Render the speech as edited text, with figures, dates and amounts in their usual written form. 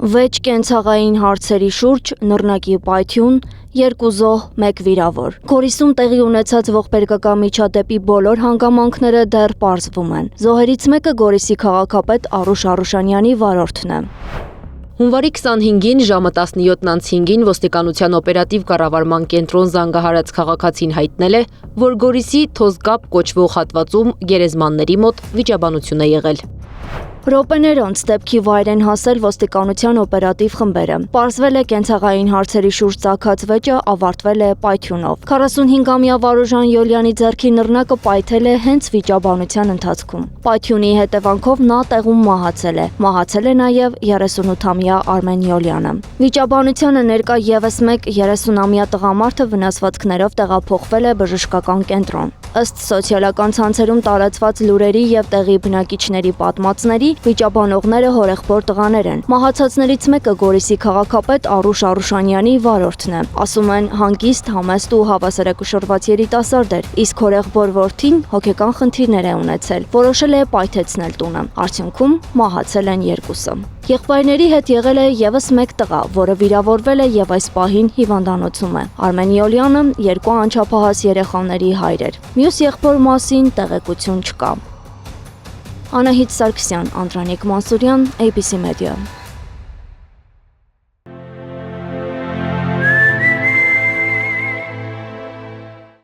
6 կենցաղային հարցերի շուրջ նռնակի պայթյուն, 2 զոհ, 1 վիրավոր։ Գորիսում տեղի ունեցած ողբերգական միջադեպի բոլոր հանգամանքները դեռ պարզվում են։ Զոհերից մեկը Գորիսի քաղաքապետ Արուշ Արուշանյանի վարորդն է։ Հունվարի 25-ին ժամը 17:05-ին ոստիկանության օպերատիվ կառավարման կենտրոն զանգահարած քաղաքացին հայտնել է, որ Գորիսի Թոզգապ կոչվող հատվածում գերեզմանների մոտ վիճաբանություն է եղել։ Րոպեներ անց դեպքի վայր են հասել ոստիկանության օպերատիվ խմբերը։ Պարզվել է կենցաղային հարցերի շուրջ ծագած վեճը ավարտվել է պայթյունով։ 45-ամյա Վարուժան Յոլյանի ձեռքի նռնակը պայթել է հենց վիճաբանության ընթացքում։ Պայթյունի հետևանքով նա տեղում մահացել է։ Մահացել է նաև 38-ամյա Արմեն Յոլյանը։ Վիճաբանությանը ներկա ևս մեկ 30-ամյա տղամարդը վնասվածքներով տեղափոխվել է բժշկական կենտրոն։ Ըստ սոցիալական ցանցերում տարածված լուրերի եւ տեղի բնակիչների պատմածների, վիճաբանողները հորեղբոր տղաներ են։ Մահացածներից մեկը Գորիսի քաղաքապետ Արուշ Արուշանյանի վարորդն է։ Ասում են հանգիստ, համեստ ու հավասարակշռված երիտասարդ էր, իսկ հորեղբոր որդին հոգեկան խնդիրներ է ունեցել, որոշել է պայթեցնել տունը։ Արդյունքում մահացել են երկուսը։ Եղբայրների հետ եղել է ևս մեկ տղա, որը վիրավորվել է եւ այս պահին հիվանդանոցում է։ Արմեն Յոլյանը 2 անչափահաս երեխաների հայր էր։ Մյուս եղբոր մասին տեղեկություն չկա։ Անահիտ Սարգսյան, Անդրանիկ Մանսուրյան, ABC Media։